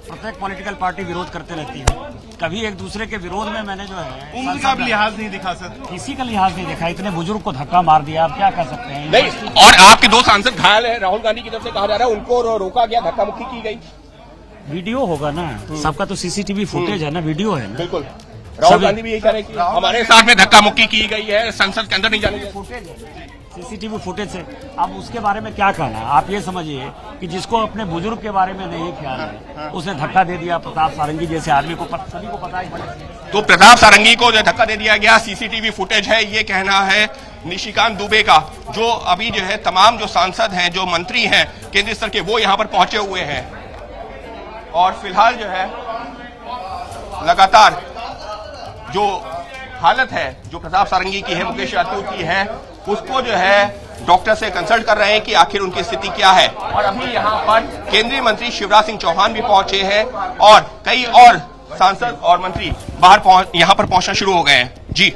प्रत्येक political party विरोध करते रहती है, कभी एक दूसरे के विरोध में मैंने जो है उम्र का भी लिहाज नहीं दिखा सर, किसी का लिहाज नहीं देखा। इतने बुजुर्ग को धक्का मार दिया, आप क्या कर सकते हैं? नहीं, और आपके दो सांसद घायल है, राहुल गांधी की तरफ से कहा जा रहा है उनको रोका गया, धक्का मुक्की की गई। वीडियो होगा ना, सबका तो सीसीटीवी फुटेज है ना, वीडियो है ना। बिल्कुल, राहुल गांधी भी यही कह रहे हैं कि हमारे साथ में धक्का मुक्की की गई है, संसद के अंदर नहीं जाने फुटेज है, सीसीटीवी फुटेज से। अब उसके बारे में क्या कहना, आप ये समझिए कि जिसको अपने बुजुर्ग के बारे में नहीं ख्याल है, उसने धक्का दे दिया प्रताप सारंगी जैसे आदमी को, सभी को पता ही। तो प्रताप सारंगी को जो धक्का दे दिया गया, सीसीटीवी फुटेज है, ये कहना है निशिकांत दुबे का, जो अभी जो है तमाम जो सांसद हैं, जो मंत्री हैं केंद्रीय स्तर के, वो यहाँ पर पहुंचे हुए हैं। और फिलहाल जो है लगातार जो हालत है जो प्रताप सारंगी की है, मुकेश यादव की है, उसको जो है डॉक्टर से कंसल्ट कर रहे हैं कि आखिर उनकी स्थिति क्या है। और अभी यहाँ पर केंद्रीय मंत्री शिवराज सिंह चौहान भी पहुंचे हैं और कई और सांसद और मंत्री बाहर यहाँ पर पहुंचना शुरू हो गए हैं। जी,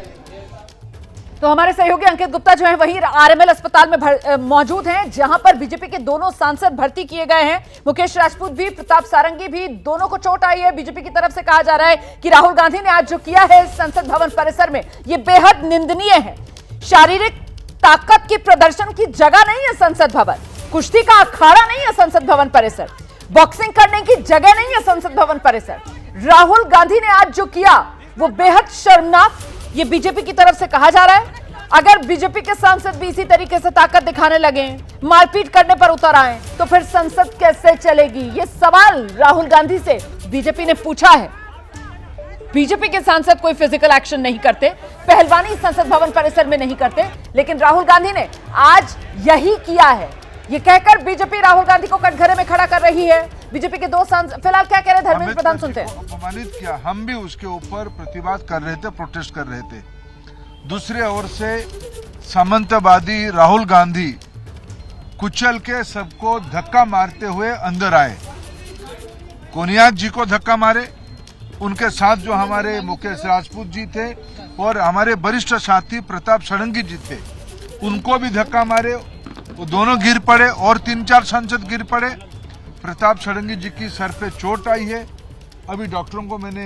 तो हमारे सहयोगी अंकित गुप्ता जो है वहीं आरएमएल अस्पताल में मौजूद हैं, जहां पर बीजेपी के दोनों सांसद भर्ती किए गए हैं। मुकेश राजपूत भी, प्रताप सारंगी भी, दोनों को चोट आई है। बीजेपी की तरफ से कहा जा रहा है कि राहुल गांधी ने आज जो किया है संसद भवन परिसर में, ये बेहद निंदनीय है। शारीरिक ताकत की प्रदर्शन की जगह नहीं है संसद भवन, कुश्ती का अखाड़ा नहीं है संसद भवन परिसर, बॉक्सिंग करने की जगह नहीं है संसद भवन परिसर। राहुल गांधी ने आज जो किया वो बेहद शर्मनाक, ये बीजेपी की तरफ से कहा जा रहा है। अगर बीजेपी के सांसद भी इसी तरीके से ताकत दिखाने लगे, मारपीट करने पर उतर आए, तो फिर संसद कैसे चलेगी? ये सवाल राहुल गांधी से बीजेपी ने पूछा है। बीजेपी के सांसद कोई फिजिकल एक्शन नहीं करते, पहलवानी संसद भवन परिसर में नहीं करते, लेकिन राहुल गांधी ने आज यही किया है। ये कहकर बीजेपी राहुल गांधी को कटघरे में खड़ा कर रही है। बीजेपी के दो सांसद फिलहाल क्या कह रहे हैं, धर्मेंद्र प्रधान सुनते हैं। अपमानित किया, हम भी उसके ऊपर प्रतिवाद कर रहे थे, प्रोटेस्ट कर रहे थे। दूसरी ओर से सामंतवादी राहुल गांधी कुचल के सबको धक्का मारते हुए अंदर आए। कोनियाक जी को धक्का मारे, उनके साथ जो हमारे मुकेश राजपूत जी थे और हमारे वरिष्ठ साथी प्रताप सारंगी जी थे, उनको भी धक्का मारे, वो दोनों गिर पड़े और 3-4 सांसद गिर पड़े। प्रताप सारंगी जी की सर पे चोट आई है। अभी डॉक्टरों को मैंने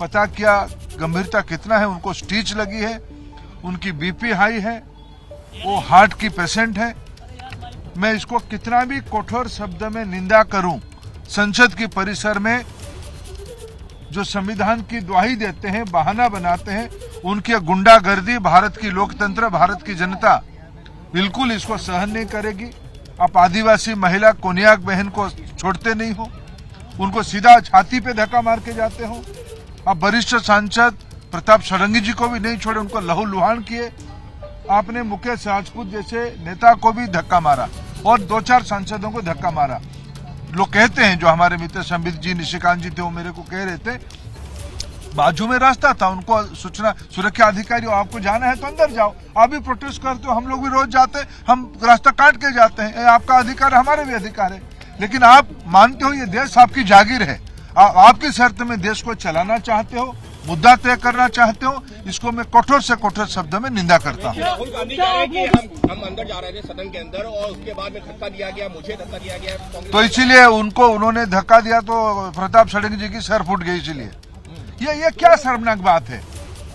पता किया गंभीरता कितना है, उनको स्टिच लगी है, उनकी बीपी हाई है, वो हार्ट की पेशेंट है। मैं इसको कितना भी कठोर शब्द में निंदा करूं, संसद की परिसर में जो संविधान की दुहाई देते हैं, बहाना बनाते हैं, उनकी गुंडागर्दी भारत की लोकतंत्र, भारत की जनता बिल्कुल इसको सहन नहीं करेगी। आप आदिवासी महिला कोनियाक बहन को छोड़ते नहीं हो, उनको सीधा छाती पे धक्का मार के जाते हो। आप वरिष्ठ सांसद प्रताप सारंगी जी को भी नहीं छोड़े, उनको लहूलुहान किए। आपने मुकेश राजपूत जैसे नेता को भी धक्का मारा और 2-4 सांसदों को धक्का मारा। लोग कहते हैं, जो हमारे मित्र संबित जी, निशिकांत जी थे, वो मेरे को कह रहे थे, बाजू में रास्ता था, उनको सूचना सुरक्षा अधिकारी, आपको जाना है तो अंदर जाओ। आप भी प्रोटेस्ट करते हो, हम लोग भी रोज जाते हैं, हम रास्ता काट के जाते हैं, आपका अधिकार है, हमारे भी अधिकार है। लेकिन आप मानते हो ये देश आपकी जागीर है, आपकी शर्त में देश को चलाना चाहते हो, मुद्दा तय करना चाहते हो, इसको मैं कठोर से कठोर शब्द में निंदा करता हूँ। राहुल गांधी कह रहे हैं कि हम अंदर जा रहे थे सदन के अंदर और उसके बाद में धक्का दिया गया, मुझे धक्का दिया गया, तो इसीलिए उन्होंने धक्का दिया तो प्रताप सारंगी जी की सर फूट गई। इसीलिए ये क्या शर्मनाक बात है,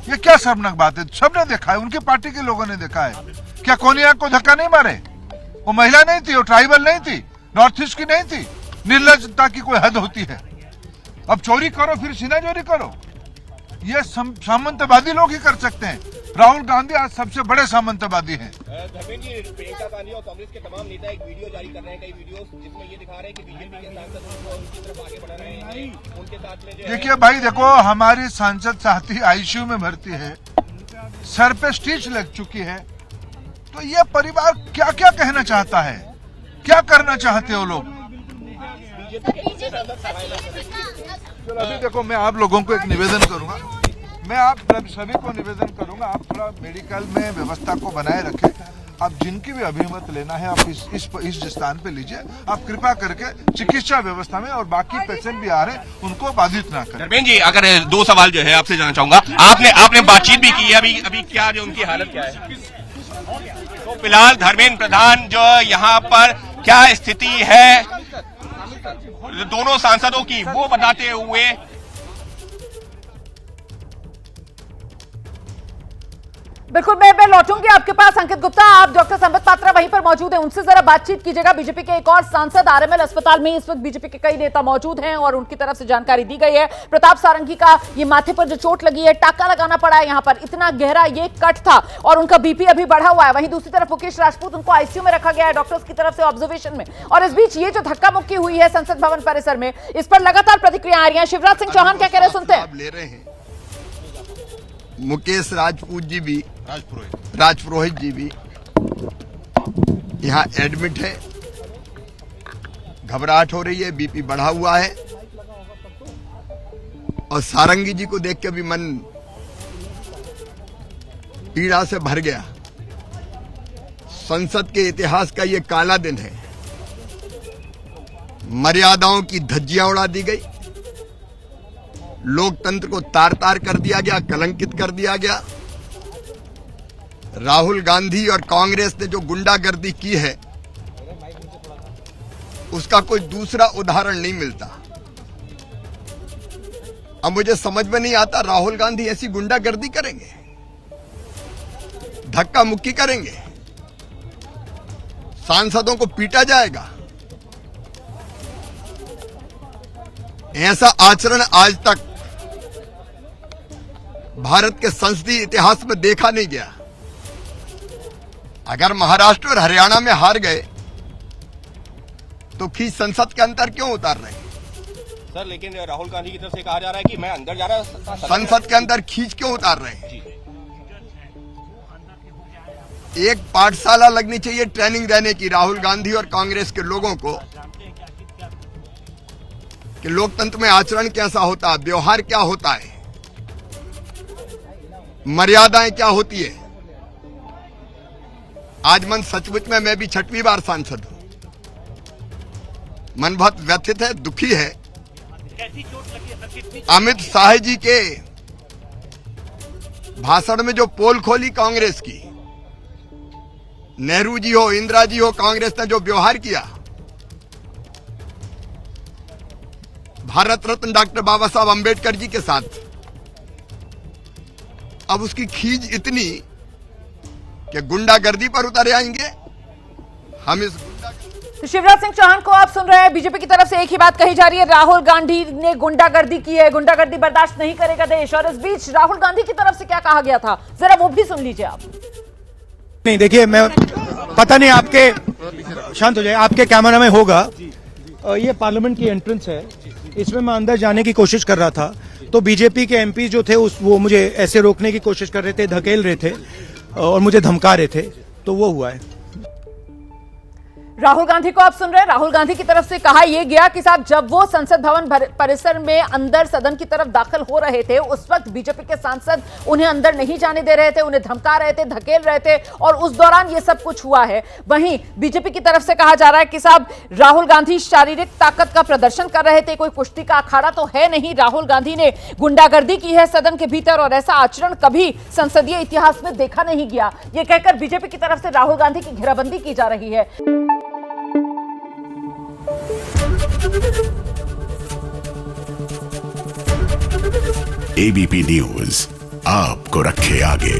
ये क्या शर्मनाक बात है? सबने देखा है, उनकी पार्टी के लोगों ने देखा है। क्या कोनियाक को धक्का नहीं मारे? वो महिला नहीं थी, वो ट्राइबल नहीं थी, नॉर्थ ईस्ट की नहीं थी। निर्लजता की कोई हद होती है? अब चोरी करो फिर सीना चोरी करो, ये सामंतवादी लोग ही कर सकते हैं। राहुल गांधी आज सबसे बड़े सामंतवादी हैं। धर्मेंद्र जी, प्रियंका गांधी और कांग्रेस के तमाम नेता एक वीडियो जारी कर रहे हैं, कई वीडियो जिसमें ये दिखा रहे हैं कि बीजेपी के सांसद उनकी तरफ आगे बढ़ रहे हैं, उनके साथ में देखिए भाई, देखो हमारी सांसद साथी आईसीयू में भर्ती है, सर पे स्टिच लग चुकी है, तो ये परिवार क्या क्या कहना चाहता है, क्या करना चाहते हो लोग? अभी देखो, मैं आप लोगों को एक निवेदन करूंगा, मैं आप सभी को निवेदन करूंगा, आप थोड़ा मेडिकल में व्यवस्था को बनाए रखें। आप जिनकी भी अभिमत लेना है आप इस स्थान पे लीजिए। आप कृपा करके चिकित्सा व्यवस्था में, और बाकी पेशेंट भी आ रहे हैं, उनको बाधित ना करें। धर्मेंद्र जी, अगर 2 सवाल जो है आपसे जानना चाहूंगा, आपने बातचीत भी की है, अभी क्या जो उनकी हालत क्या है? तो फिलहाल धर्मेंद्र प्रधान जो यहाँ पर क्या स्थिति है, दोनों सांसदों की वो बताते हुए बिल्कुल, मैं लौटूंगी आपके पास अंकित गुप्ता। आप डॉक्टर संबित पात्रा वहीं पर मौजूद हैं, उनसे जरा बातचीत कीजिएगा। बीजेपी के एक और सांसद आरएमएल अस्पताल में इस वक्त बीजेपी के कई नेता मौजूद हैं और उनकी तरफ से जानकारी दी गई है। प्रताप सारंगी का ये माथे पर जो चोट लगी है, टाका लगाना पड़ा है, यहाँ पर इतना गहरा ये कट था और उनका बीपी अभी बढ़ा हुआ है। वहीं दूसरी तरफ मुकेश राजपूत, उनको आईसीयू में रखा गया है डॉक्टर्स की तरफ से ऑब्जर्वेशन में। और इस बीच ये जो धक्का मुक्की हुई है संसद भवन परिसर में, इस पर लगातार प्रतिक्रिया आ रही है। शिवराज सिंह चौहान क्या कह रहे हैं, सुनते हैं। ले रहे हैं मुकेश राजपूत जी भी, राजपुरोहित जी भी यहाँ एडमिट है। घबराहट हो रही है, बीपी बढ़ा हुआ है और सारंगी जी को देख के भी मन पीड़ा से भर गया। संसद के इतिहास का ये काला दिन है। मर्यादाओं की धज्जियां उड़ा दी गई, लोकतंत्र को तार तार कर दिया गया, कलंकित कर दिया गया। राहुल गांधी और कांग्रेस ने जो गुंडागर्दी की है उसका कोई दूसरा उदाहरण नहीं मिलता। अब मुझे समझ में नहीं आता, राहुल गांधी ऐसी गुंडागर्दी करेंगे, धक्का मुक्की करेंगे, सांसदों को पीटा जाएगा। ऐसा आचरण आज तक भारत के संसदीय इतिहास में देखा नहीं गया। अगर महाराष्ट्र और हरियाणा में हार गए तो खींच संसद के अंदर क्यों उतार रहे हैं? सर, लेकिन राहुल गांधी की तरफ से कहा जा रहा है कि मैं अंदर जा रहा, संसद के अंदर खींच क्यों उतार रहे हैं? एक पाठशाला लगनी चाहिए ट्रेनिंग देने की राहुल गांधी और कांग्रेस के लोगों को कि लोकतंत्र में आचरण कैसा होता है, व्यवहार क्या होता है, मर्यादाएं क्या होती है। आज मन सचमुच में मैं भी 6वीं बार सांसद हूं। मन बहुत व्यथित है, दुखी है। अमित शाह जी के भाषण में जो पोल खोली कांग्रेस की, नेहरू जी हो, इंदिरा जी हो, कांग्रेस ने जो व्यवहार किया, भारत रत्न डॉक्टर बाबा साहब अंबेडकर जी के साथ, अब उसकी खींच इतनी कि गुंडागर्दी पर उतर आएंगे हम। इस तो शिवराज सिंह चौहान को आप सुन रहे हैं, बीजेपी की तरफ से एक ही बात कही जा रही है, राहुल गांधी ने गुंडागर्दी की है, गुंडागर्दी बर्दाश्त नहीं करेगा देश। और इस बीच राहुल गांधी की तरफ से क्या कहा गया था, जरा वो भी सुन लीजिए आप। नहीं, देखिए, मैं पता नहीं आपके, शांत हो जाए, आपके कैमरा में होगा, ये पार्लियामेंट की एंट्रेंस है, इसमें मैं अंदर जाने की कोशिश कर रहा था तो बीजेपी के एमपी जो थे वो मुझे ऐसे रोकने की कोशिश कर रहे थे, धकेल रहे थे और मुझे धमका रहे थे, तो वो हुआ है। राहुल गांधी को आप सुन रहे हैं, राहुल गांधी की तरफ से कहा यह गया कि साहब जब वो संसद भवन परिसर में अंदर सदन की तरफ दाखिल हो रहे थे उस वक्त बीजेपी के सांसद उन्हें अंदर नहीं जाने दे रहे थे, उन्हें धमका रहे थे, धकेल रहे थे और उस दौरान ये सब कुछ हुआ है। वहीं बीजेपी की तरफ से कहा जा रहा है कि साहब राहुल गांधी शारीरिक ताकत का प्रदर्शन कर रहे थे, कोई कुश्ती का अखाड़ा तो है नहीं, राहुल गांधी ने गुंडागर्दी की है सदन के भीतर और ऐसा आचरण कभी संसदीय इतिहास में देखा नहीं गया। ये कहकर बीजेपी की तरफ से राहुल गांधी की घेराबंदी की जा रही है। एबीपी न्यूज आपको रखे आगे।